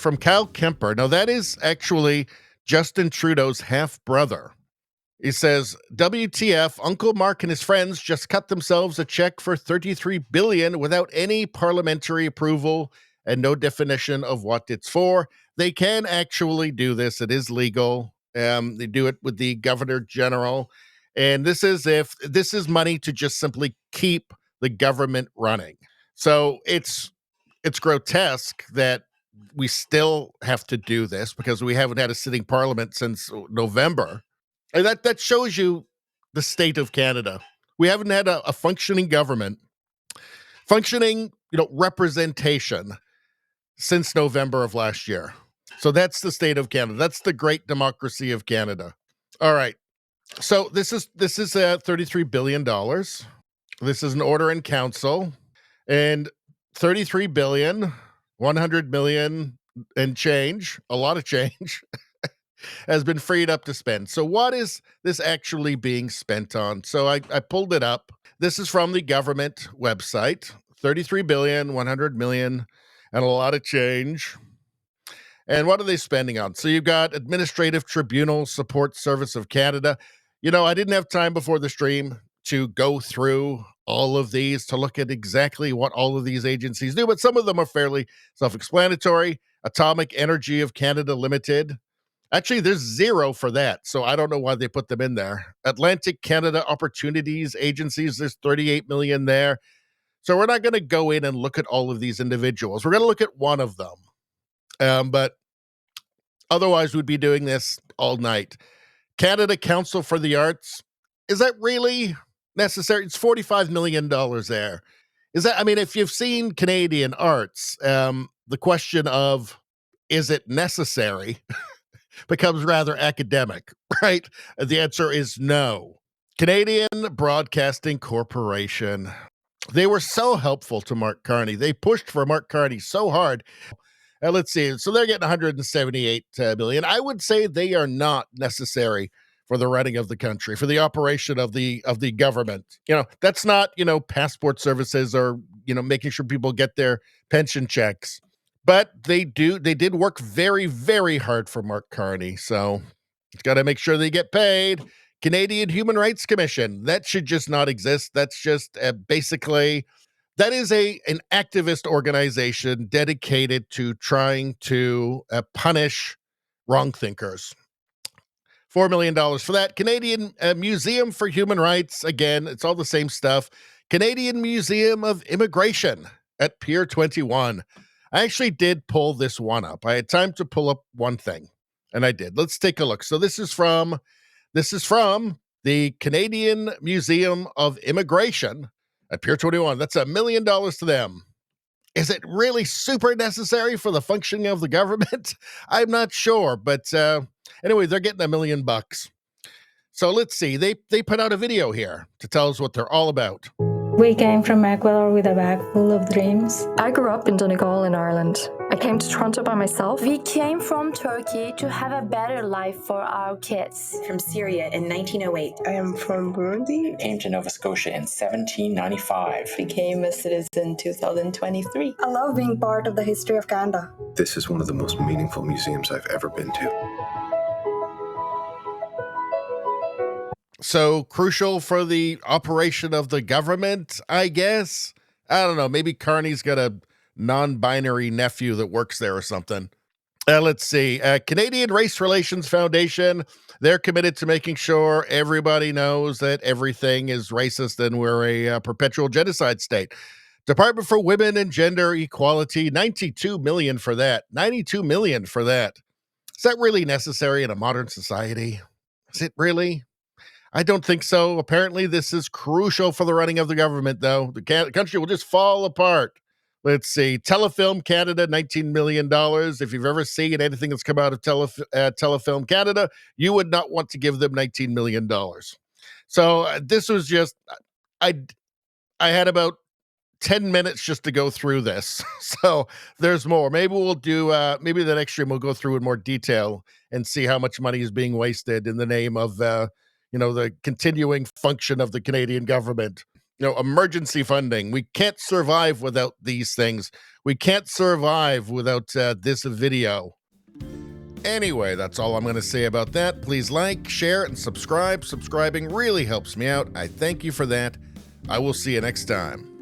from Kyle Kemper. Now, that is actually Justin Trudeau's half-brother. He says, WTF, Uncle Mark and his friends just cut themselves a check for $33 billion without any parliamentary approval and no definition of what it's for. They can actually do this. It is legal. They do it with the Governor General. And this is money to just simply keep the government running. So it's grotesque that we still have to do this because we haven't had a sitting parliament since November. And that shows you the state of Canada. We haven't had a functioning government, functioning, representation since November of last year. So that's the state of Canada. That's the great democracy of Canada. All right. So this is $33 billion. This is an order in council, and $33 billion, 100 million and change, a lot of change, has been freed up to spend. So what is this actually being spent on? So I pulled it up. This is from the government website, 33 billion, 100 million, and a lot of change. And what are they spending on? So you've got Administrative Tribunal Support Service of Canada. I didn't have time before the stream to go through all of these to look at exactly what all of these agencies do, but some of them are fairly self-explanatory. Atomic Energy of Canada Limited. Actually, there's zero for that, so I don't know why they put them in there. Atlantic Canada Opportunities Agencies, there's 38 million there. So we're not going to go in and look at all of these individuals. We're going to look at one of them. But otherwise, we'd be doing this all night. Canada Council for the Arts. Is that really necessary? It's $45 million there. Is that, if you've seen Canadian arts, the question of, is it necessary? Becomes rather academic, right? The answer is no. Canadian Broadcasting Corporation. They were so helpful to Mark Carney. They pushed for Mark Carney so hard. Let's see. So they're getting 178 million. I would say they are not necessary for the running of the country, for the operation of the government. That's not, passport services or, making sure people get their pension checks. But they did work very, very hard for Mark Carney. So it's got to make sure they get paid. Canadian Human Rights Commission. That should just not exist. That's just basically, that is an activist organization dedicated to trying to punish wrong thinkers. $4 million for that. Canadian Museum for Human Rights. Again, it's all the same stuff. Canadian Museum of Immigration at Pier 21. I actually did pull this one up. I had time to pull up one thing, and I did. Let's take a look. So this is from the Canadian Museum of Immigration at Pier 21. That's $1 million to them. Is it really super necessary for the functioning of the government? I'm not sure, but anyway, they're getting $1 million. So let's see. They put out a video here to tell us what they're all about. We came from Ecuador with a bag full of dreams. I grew up in Donegal in Ireland. I came to Toronto by myself. We came from Turkey to have a better life for our kids. From Syria in 1908. I am from Burundi. Came to Nova Scotia in 1795. Became a citizen in 2023. I love being part of the history of Canada. This is one of the most meaningful museums I've ever been to. So crucial for the operation of the government, I guess. I don't know. Maybe Carney's got a non-binary nephew that works there or something. Let's see. Canadian Race Relations Foundation. They're committed to making sure everybody knows that everything is racist and we're a perpetual genocide state. Department for Women and Gender Equality, $92 million for that. $92 million for that. Is that really necessary in a modern society? Is it really? I don't think so. Apparently, this is crucial for the running of the government, though. The country will just fall apart. Let's see. Telefilm Canada, $19 million. If you've ever seen anything that's come out of Telefilm Canada, you would not want to give them $19 million. So this was just, I had about 10 minutes just to go through this. So there's more. Maybe we'll do, maybe the next stream we'll go through in more detail and see how much money is being wasted in the name of, the continuing function of the Canadian government. Emergency funding. We can't survive without these things. We can't survive without this video. Anyway, that's all I'm going to say about that. Please like, share, and subscribe. Subscribing really helps me out. I thank you for that. I will see you next time.